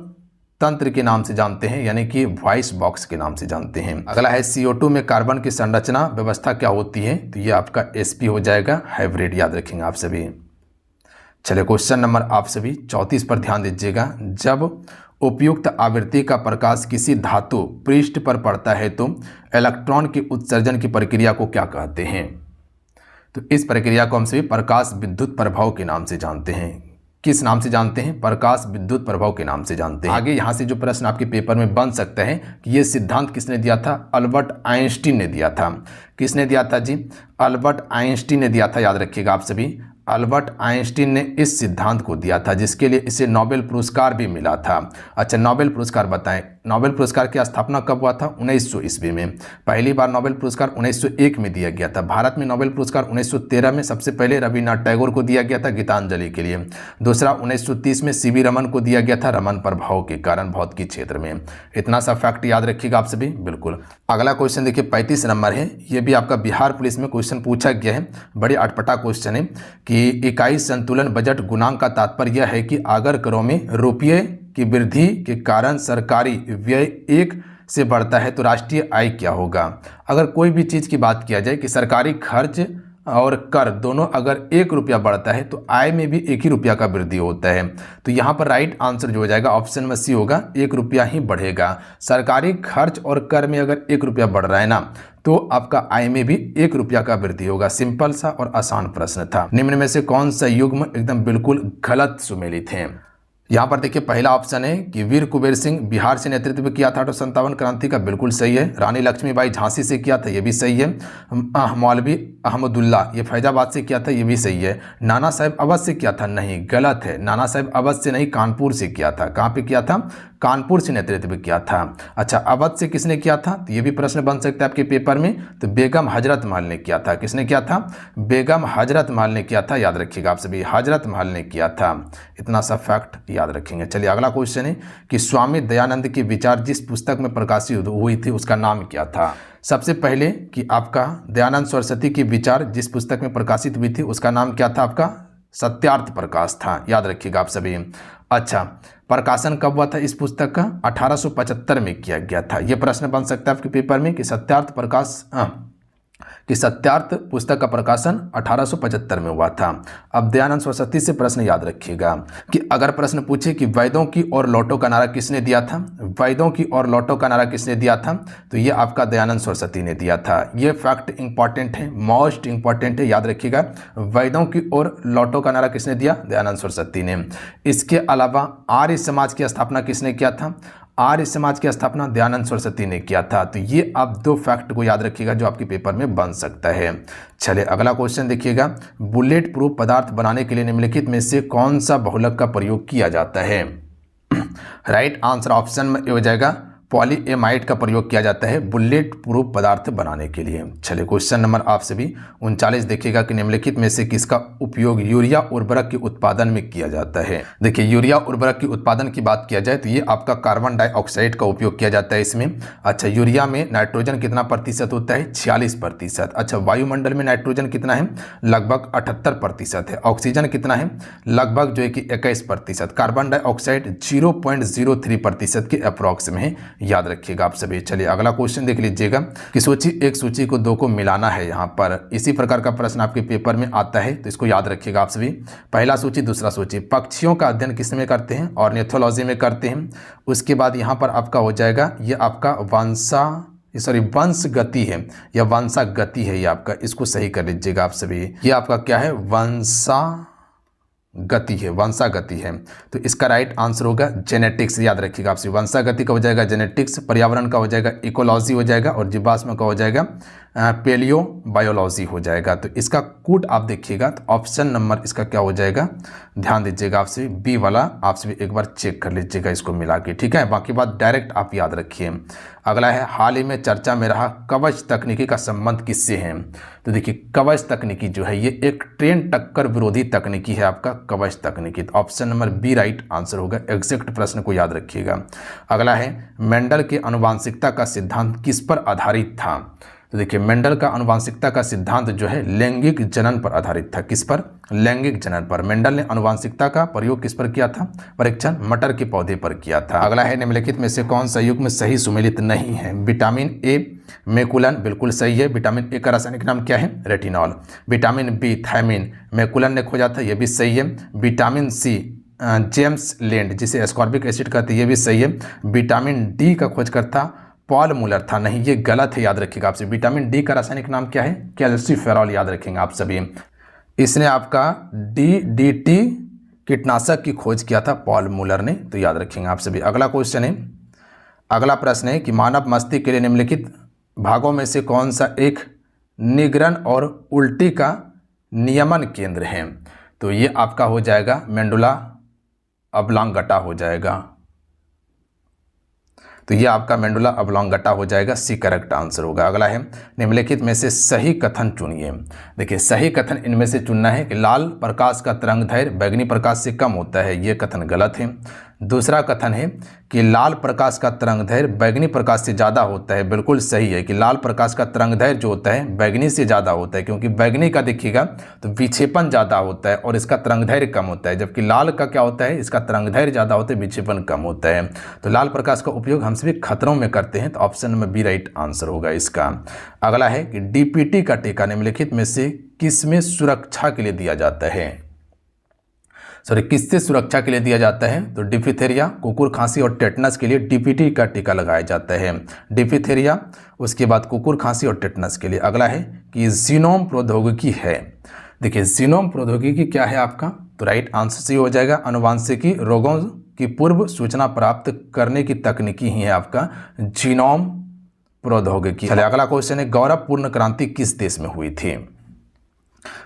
[SPEAKER 1] तंत्र के नाम से जानते हैं, यानी कि वॉइस बॉक्स के नाम से जानते हैं। अगला है CO2 में कार्बन की संरचना व्यवस्था क्या होती है, तो ये आपका SP हो जाएगा, हाइब्रिड, याद रखेंगे आप सभी। चलिए क्वेश्चन नंबर आप सभी 34 पर ध्यान दीजिएगा। जब उपयुक्त आवृत्ति का प्रकाश किसी धातु पृष्ठ पर पड़ता है तो इलेक्ट्रॉन के उत्सर्जन की प्रक्रिया को क्या कहते हैं, तो इस प्रक्रिया को हम सभी प्रकाश विद्युत प्रभाव के नाम से जानते हैं। किस नाम से जानते हैं, प्रकाश विद्युत प्रभाव के नाम से जानते हैं। आगे यहाँ से जो प्रश्न आपके पेपर में बन सकता है कि ये सिद्धांत किसने दिया था, अल्बर्ट आइंस्टीन ने दिया था। किसने दिया था जी, अल्बर्ट आइंस्टीन ने दिया था, याद रखिएगा आप सभी। अल्बर्ट आइंस्टीन ने इस सिद्धांत को दिया था, जिसके लिए इसे नोबेल पुरस्कार भी मिला था। अच्छा, नोबेल पुरस्कार बताएं, नोबेल पुरस्कार की स्थापना कब हुआ था, 1900 ईस्वी में। पहली बार नोबेल पुरस्कार 1901 में दिया गया था। भारत में नोबेल पुरस्कार 1913 में सबसे पहले रविन्द्रनाथ टैगोर को दिया गया था गीतांजलि के लिए। दूसरा 1930 में CV रमन को दिया गया था रमन प्रभाव के कारण भौतिकी क्षेत्र में। इतना सा फैक्ट याद रखिएगा आप सभी, बिल्कुल। अगला क्वेश्चन देखिए 35 नंबर है, ये भी आपका बिहार पुलिस में क्वेश्चन पूछा गया है, बड़े अटपटा क्वेश्चन है कि इकाई संतुलन बजट गुणांक का तात्पर्य यह है कि अगर करों में रुपये की वृद्धि के कारण सरकारी व्यय 1 से बढ़ता है तो राष्ट्रीय आय क्या होगा। अगर कोई भी चीज़ की बात किया जाए कि सरकारी खर्च और कर दोनों अगर 1 रुपया बढ़ता है तो आय में भी 1 ही रुपया का वृद्धि होता है। तो यहाँ पर राइट आंसर जो हो जाएगा ऑप्शन में सी होगा, 1 रुपया ही बढ़ेगा। सरकारी खर्च और कर में अगर 1 रुपया बढ़ रहा है ना, तो आपका आय में भी 1 रुपया का वृद्धि होगा। सिंपल सा और आसान प्रश्न था। निम्न में से कौन सा युग्म एकदम बिल्कुल गलत सुमेलित है। यहाँ पर देखिए पहला ऑप्शन है कि वीर कुबेर सिंह बिहार से नेतृत्व किया था 1857 क्रांति का, बिल्कुल सही है। रानी लक्ष्मीबाई झांसी से किया था, ये भी सही है। मौलवी अहमदुल्ला ये फैजाबाद से किया था, ये भी सही है। नाना साहेब अवध से किया था, नहीं गलत है। नाना साहेब अवध से नहीं, कानपुर से किया था। कहाँ पे किया था? कानपुर से नेतृत्व किया था। अच्छा, अवध से किसने किया था? तो ये भी प्रश्न बन सकता है आपके पेपर में। तो बेगम हजरत महल ने किया था। किसने किया था? बेगम हजरत महल ने किया था, याद रखिएगा आप सभी, हजरत महल ने किया था। इतना सा फैक्ट याद रखेंगे। चलिए अगला क्वेश्चन है कि स्वामी दयानंद के विचार जिस पुस्तक में प्रकाशित हुई थी उसका नाम क्या था? सबसे पहले कि आपका दयानंद सरस्वती के विचार जिस पुस्तक में प्रकाशित हुई थी उसका नाम क्या था? आपका सत्यार्थ प्रकाश था, याद रखिएगा आप सभी। अच्छा, प्रकाशन कब हुआ था इस पुस्तक का? 1875 में किया गया था। यह प्रश्न बन सकता है आपके पेपर में कि सत्यार्थ पुस्तक का प्रकाशन 1875 में हुआ था। अब दयानंद सरस्वती से प्रश्न याद रखिएगा कि अगर प्रश्न पूछे कि वैदों की ओर लौटो का नारा किसने दिया था? वैदों की ओर लौटो का नारा किसने दिया था? तो ये आपका दयानंद सरस्वती ने दिया था। ये फैक्ट इंपॉर्टेंट है, मोस्ट इंपॉर्टेंट है, याद रखिएगा। वैदों की ओर लौटो का नारा किसने दिया? दयानंद सरस्वती ने। इसके अलावा आर्य समाज की स्थापना किसने किया था? आर्य समाज की स्थापना दयानंद सरस्वती ने किया था। तो ये आप दो फैक्ट को याद रखिएगा जो आपके पेपर में बन सकता है। चलिए अगला क्वेश्चन देखिएगा, बुलेट प्रूफ पदार्थ बनाने के लिए निम्नलिखित में से कौन सा बहुलक का प्रयोग किया जाता है? राइट आंसर ऑप्शन में हो जाएगा पॉलीएमाइड का प्रयोग किया जाता है बुलेट प्रूफ पदार्थ बनाने के लिए। चलिए क्वेश्चन नंबर आप सभी 39 देखिएगा कि निम्नलिखित में से किसका उपयोग यूरिया उर्वरक के उत्पादन में किया जाता है? देखिए यूरिया उर्वरक के उत्पादन की बात किया जाए तो ये आपका कार्बन डाइऑक्साइड का उपयोग किया जाता है इसमें। अच्छा, यूरिया में नाइट्रोजन कितना प्रतिशत होता है? 46%। अच्छा, वायुमंडल में नाइट्रोजन कितना है? लगभग 78% है। ऑक्सीजन कितना है? लगभग जो है कि 21%। कार्बन डाइऑक्साइड 0.03% के अप्रॉक्स में है, याद रखिएगा आप सभी। चलिए अगला क्वेश्चन देख लीजिएगा कि सूची एक सूची को दो को मिलाना है। यहाँ पर इसी प्रकार का प्रश्न आपके पेपर में आता है, तो इसको याद रखिएगा आप सभी। पहला सूची दूसरा सूची, पक्षियों का अध्ययन किस में करते हैं? ऑर्निथोलॉजी में करते हैं। उसके बाद यहाँ पर आपका हो जाएगा ये आपका वंश गति है या वंशा गति है, ये आपका, इसको सही कर लीजिएगा आप सभी। ये आपका क्या है? वंशागति है। तो इसका राइट आंसर होगा जेनेटिक्स, याद रखिएगा आपसे। वंशागति का हो जाएगा जेनेटिक्स, पर्यावरण का हो जाएगा इकोलॉजी हो जाएगा, और जीवाश्म का हो जाएगा पेलियो बायोलॉजी हो जाएगा। तो इसका कोड आप देखिएगा तो ऑप्शन नंबर इसका क्या हो जाएगा, ध्यान दीजिएगा आपसे, बी वाला आपसे भी एक बार चेक कर लीजिएगा इसको मिला के, ठीक है। बाकी बात डायरेक्ट आप याद रखिए। अगला है, हाल ही में चर्चा में रहा कवच तकनीकी का संबंध किससे है? तो देखिए कवच तकनीकी जो है ये एक ट्रेन टक्कर विरोधी तकनीकी है आपका कवच तकनीकी। तो option number B right answer होगा। एग्जैक्ट प्रश्न को याद रखिएगा। अगला है, मेंडल के आनुवांशिकता का सिद्धांत किस पर आधारित था? तो देखिए मेंडल का आनुवांशिकता का सिद्धांत जो है लैंगिक जनन पर आधारित था। किस पर? लैंगिक जनन पर। मेंडल ने आनुवांशिकता का प्रयोग किस पर किया था? परीक्षण मटर के पौधे पर किया था। अगला है, निम्नलिखित में से कौन सा युग्म सही सुमेलित नहीं है? विटामिन ए मेकुलन बिल्कुल सही है। विटामिन ए का रासायनिक नाम क्या है? रेटिनॉल। विटामिन बी थायमिन मेकुलन ने खोजा था, यह भी सही है। विटामिन सी जेम्स लेंड जिसे एस्कॉर्बिक एसिड कहते हैं, यह भी सही है। विटामिन डी का खोजकर्ता पॉल मुलर था, नहीं ये गलत है, याद रखिएगा आपसे। विटामिन डी का रासायनिक नाम क्या है? कैल्सिफेरॉल, याद रखेंगे आप सभी। इसने आपका डीडीटी कीटनाशक की खोज किया था पॉल मुलर ने, तो याद रखेंगे आप सभी। अगला क्वेश्चन है, अगला प्रश्न है कि मानव मस्तिष्क के लिए निम्नलिखित भागों में से कौन सा एक निगरण और उल्टी का नियमन केंद्र है? तो ये आपका हो जाएगा मेंडुला ऑब्लांगटा हो जाएगा। तो ये आपका मेंडुला ऑब्लांगटा हो जाएगा, सी करेक्ट आंसर होगा। अगला है, निम्नलिखित में से सही कथन चुनिए। देखिए सही कथन इनमें से चुनना है कि लाल प्रकाश का तरंगदैर्घ्य बैगनी प्रकाश से कम होता है, ये कथन गलत है। दूसरा कथन है कि लाल प्रकाश का तरंगदैर्घ्य बैगनी प्रकाश से ज़्यादा होता है, बिल्कुल सही है कि लाल प्रकाश का तरंगदैर्घ्य जो होता है बैगनी से ज़्यादा होता है, क्योंकि बैगनी का देखिएगा तो विक्षेपण ज़्यादा होता है और इसका तरंगदैर्घ्य कम होता है, जबकि लाल का क्या होता है, इसका तरंगदैर्घ्य ज़्यादा होता है, विक्षेपण कम होता है। तो लाल प्रकाश का उपयोग हम सभी खतरों में करते हैं, तो option number B right answer होगा इसका। अगला है कि डीपीटी का टीका निम्नलिखित में से किसमें सुरक्षा के लिए दिया जाता है? किससे सुरक्षा के लिए दिया जाता है? तो डिफिथेरिया, कुकुर खांसी और टेटनस के लिए डीपीटी का टीका लगाया जाता है। डिफिथेरिया, उसके बाद कुकुर खांसी और टेटनस के लिए। अगला है कि जीनोम प्रौद्योगिकी है। देखिए जीनोम प्रौद्योगिकी क्या है आपका? तो राइट आंसर सी हो जाएगा, अनुवांशिकी रोगों की पूर्व सूचना प्राप्त करने की तकनीकी ही है आपका जीनोम प्रौद्योगिकी। चलिए अगला क्वेश्चन है, गौरवपूर्ण क्रांति किस देश में हुई थी?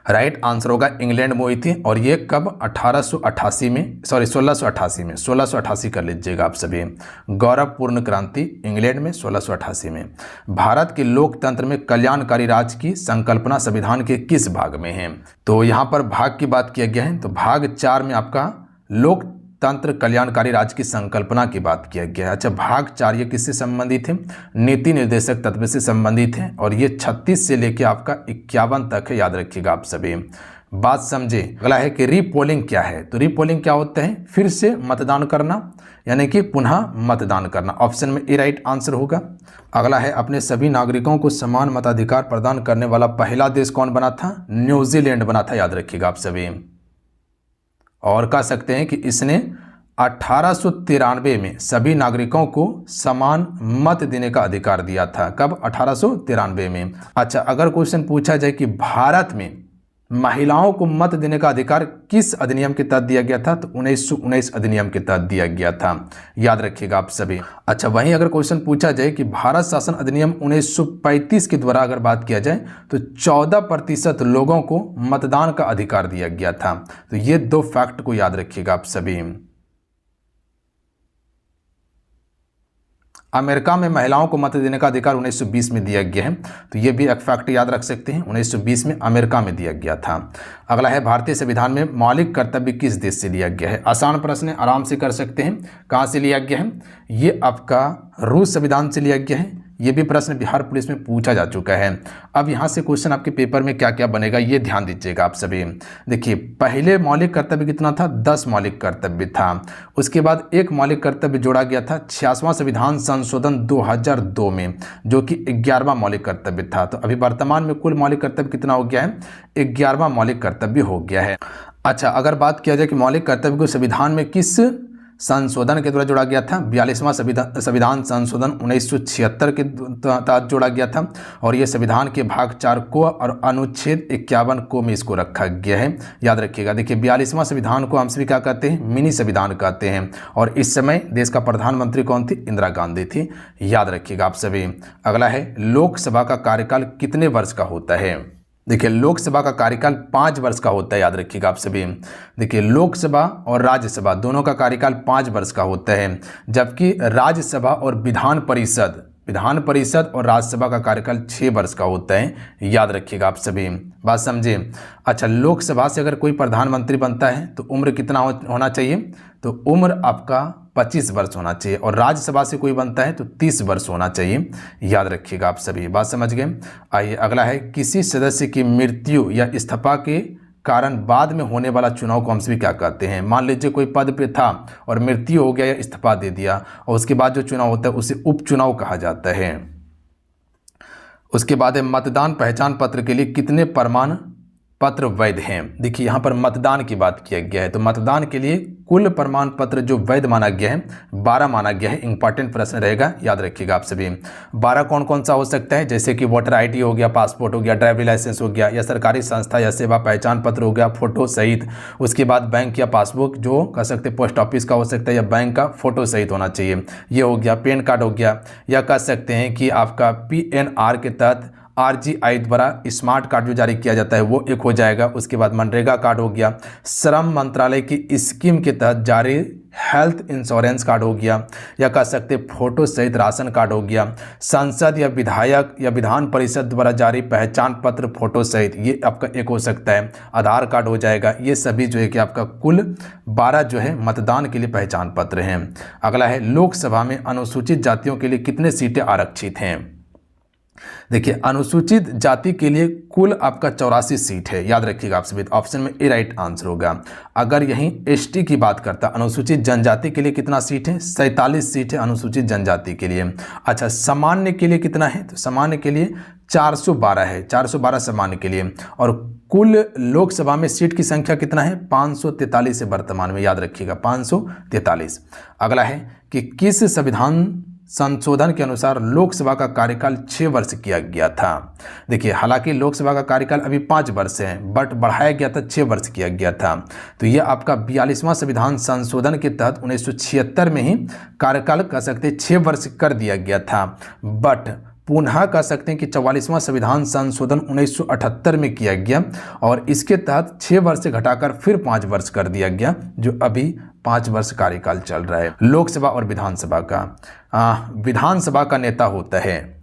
[SPEAKER 1] राइट आंसर होगा इंग्लैंड में हुई थी। और ये कब? 1888 में, सॉरी 1688 में, 1688 कर लीजिएगा आप सभी। गौरवपूर्ण क्रांति इंग्लैंड में 1688 में। भारत के लोकतंत्र में कल्याणकारी राज्य की संकल्पना संविधान के किस भाग में है? तो यहाँ पर भाग की बात किया गया है, तो भाग 4 में आपका लोकतंत्र कल्याणकारी राज्य की संकल्पना की बात किया गया है। अच्छा, भाग 4 ये किससे संबंधित है? नीति निर्देशक तत्व से संबंधित है और ये 36 से लेकर आपका 51 तक है, याद रखिएगा आप सभी। बात समझे। अगला है कि रीपोलिंग क्या है? तो रीपोलिंग क्या होता है? फिर से मतदान करना, यानी कि पुनः मतदान करना। ऑप्शन में ए राइट आंसर होगा। अगला है, अपने सभी नागरिकों को समान मताधिकार प्रदान करने वाला पहला देश कौन बना था? न्यूजीलैंड बना था, याद रखिएगा आप सभी। और कह सकते हैं कि इसने 1893 में सभी नागरिकों को समान मत देने का अधिकार दिया था। कब? 1893 में। अच्छा, अगर क्वेश्चन पूछा जाए कि भारत में महिलाओं को मत देने का अधिकार किस अधिनियम के तहत दिया गया था? तो 1919 अधिनियम के तहत दिया गया था, याद रखिएगा आप सभी। अच्छा, वहीं अगर क्वेश्चन पूछा जाए कि भारत शासन अधिनियम 1935 के द्वारा अगर बात किया जाए तो 14% लोगों को मतदान का अधिकार दिया गया था। तो ये 2 फैक्ट को याद रखिएगा आप सभी। अमेरिका में महिलाओं को मत देने का अधिकार 1920 में दिया गया है, तो ये भी एक फैक्ट याद रख सकते हैं, 1920 में अमेरिका में दिया गया था। अगला है, भारतीय संविधान में मौलिक कर्तव्य किस देश से लिया गया है? आसान प्रश्न है, आराम से कर सकते हैं। कहाँ से लिया गया है? ये आपका रूस संविधान से लिया गया है। ये भी प्रश्न बिहार पुलिस में पूछा जा चुका है। अब यहाँ से क्वेश्चन आपके पेपर में क्या क्या बनेगा ये ध्यान दीजिएगा आप सभी। देखिए, पहले मौलिक कर्तव्य कितना था? 10 मौलिक कर्तव्य था। उसके बाद एक मौलिक कर्तव्य जोड़ा गया था 66वां संविधान संशोधन 2002 में, जो कि 11वां मौलिक कर्तव्य था। तो अभी वर्तमान में कुल मौलिक कर्तव्य कितना हो गया है? 11वां मौलिक कर्तव्य हो गया है। अच्छा, अगर बात किया जाए कि मौलिक कर्तव्य को संविधान में किस संशोधन के द्वारा जोड़ा गया था? 42वां संविधान संशोधन 1976 के तहत जोड़ा गया था। और ये संविधान के भाग 4 को और अनुच्छेद 51 को में इसको रखा गया है, याद रखिएगा। देखिए, 42वां संविधान को हम सभी क्या कहते हैं? मिनी संविधान कहते हैं। और इस समय देश का प्रधानमंत्री कौन थी? इंदिरा गांधी थी, याद रखिएगा आप सभी। अगला है, लोकसभा का कार्यकाल कितने वर्ष का होता है? देखिए, लोकसभा का कार्यकाल 5 वर्ष का होता है, याद रखिएगा आप सभी। देखिए, लोकसभा और राज्यसभा दोनों का कार्यकाल 5 वर्ष का होता है, जबकि राज्यसभा और विधान परिषद और राज्यसभा का कार्यकाल 6 वर्ष का होता है, याद रखिएगा आप सभी। बात समझे। अच्छा, लोकसभा से अगर कोई प्रधानमंत्री बनता है तो उम्र कितना होना चाहिए? तो उम्र आपका 25 वर्ष होना चाहिए। और राज्यसभा से कोई बनता है तो 30 वर्ष होना चाहिए, याद रखिएगा आप सभी। बात समझ गए। आइए अगला है, किसी सदस्य की मृत्यु या इस्तीफा के कारण बाद में होने वाला चुनाव को हम सभी क्या कहते हैं? मान लीजिए कोई पद पे था और मृत्यु हो गया या इस्तीफा दे दिया, और उसके बाद जो चुनाव होता है उसे उपचुनाव कहा जाता है। उसके बाद है, मतदान पहचान पत्र के लिए कितने प्रमाण पत्र वैध हैं? देखिए, यहाँ पर मतदान की बात किया गया है, तो मतदान के लिए कुल प्रमाण पत्र जो वैध माना गया है 12 माना गया है। इंपॉर्टेंट प्रश्न रहेगा, याद रखिएगा आप सभी। 12 कौन कौन सा हो सकता है? जैसे कि वोटर आईडी हो गया, पासपोर्ट हो गया, ड्राइविंग लाइसेंस हो गया, या सरकारी संस्था या सेवा पहचान पत्र हो गया, फोटो सहित। उसके बाद बैंक या पासबुक जो कह सकते पोस्ट ऑफिस का हो सकता है, या बैंक का फोटो सहित होना चाहिए, ये हो गया। पैन कार्ड हो गया, या कह सकते हैं कि आपका PNR के तहत RGI द्वारा स्मार्ट कार्ड जो जारी किया जाता है वो एक हो जाएगा। उसके बाद मनरेगा कार्ड हो गया, श्रम मंत्रालय की स्कीम के तहत जारी हेल्थ इंश्योरेंस कार्ड हो गया, या कह सकते फोटो सहित राशन कार्ड हो गया, सांसद या विधायक या विधान परिषद द्वारा जारी पहचान पत्र फोटो सहित, ये आपका एक हो सकता है। आधार कार्ड हो जाएगा। ये सभी जो है कि आपका कुल 12 जो है मतदान के लिए पहचान पत्र हैं। अगला है, लोकसभा में अनुसूचित जातियों के लिए कितने सीटें आरक्षित हैं? देखिए, अनुसूचित जाति के लिए कुल आपका 84 सीट है, याद रखिएगा आप सभी। ऑप्शन में ए राइट आंसर होगा। अगर यहीं ST की बात करता, अनुसूचित जनजाति के लिए कितना सीट है? 47 सीट है अनुसूचित जनजाति के लिए। अच्छा, सामान्य के लिए कितना है? तो सामान्य के लिए 412 है, 412 सामान्य के लिए। और कुल लोकसभा में सीट की संख्या कितना है? 543 है वर्तमान में, याद रखिएगा 543। अगला है कि किस संविधान संशोधन के अनुसार लोकसभा का कार्यकाल 6 वर्ष किया गया था। देखिए, हालांकि लोकसभा का कार्यकाल अभी 5 वर्ष है, बट बढ़ाया गया था, 6 वर्ष किया गया था। तो ये आपका 42वां संविधान संशोधन के तहत 1976 में ही कार्यकाल कह सकते 6 वर्ष कर दिया गया था, बट पुनः कह सकते हैं कि 44वां संविधान संशोधन 1978 में किया गया और इसके तहत 6 वर्ष से घटाकर फिर 5 वर्ष कर दिया गया, जो अभी 5 वर्ष कार्यकाल चल रहा है। लोकसभा और विधानसभा का विधानसभा का नेता होता है,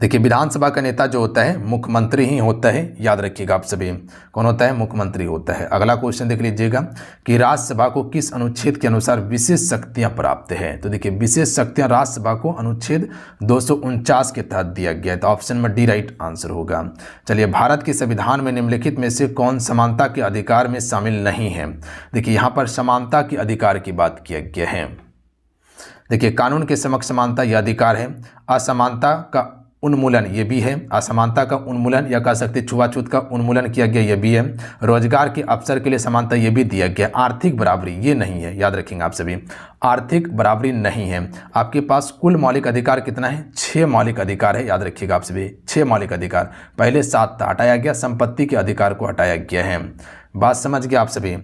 [SPEAKER 1] देखिए विधानसभा का नेता जो होता है मुख्यमंत्री ही होता है, याद रखिएगा आप सभी। कौन होता है? मुख्यमंत्री होता है। अगला क्वेश्चन देख लीजिएगा कि राज्यसभा को किस अनुच्छेद के अनुसार विशेष शक्तियां प्राप्त है। तो देखिए विशेष शक्तियां राज्यसभा को अनुच्छेद 249 के तहत दिया गया है, तो ऑप्शन में डी राइट आंसर होगा। चलिए, भारत के संविधान में निम्नलिखित में से कौन समानता के अधिकार में शामिल नहीं है। देखिए यहाँ पर समानता के अधिकार की बात किया गया है। देखिए, कानून के समक्ष समानता यह अधिकार है, असमानता का उन्मूलन ये भी है, असमानता का उन्मूलन या कह सकते छुआछूत का उन्मूलन किया गया ये भी है, रोजगार के अवसर के लिए समानता ये भी दिया गया, आर्थिक बराबरी ये नहीं है, याद रखेंगे आप सभी, आर्थिक बराबरी नहीं है। आपके पास कुल मौलिक अधिकार कितना है? 6 मौलिक अधिकार है, याद रखिएगा आप सभी, 6 मौलिक अधिकार। पहले 7 था, हटाया गया, संपत्ति के अधिकार को हटाया गया है। बात समझ गए आप सभी।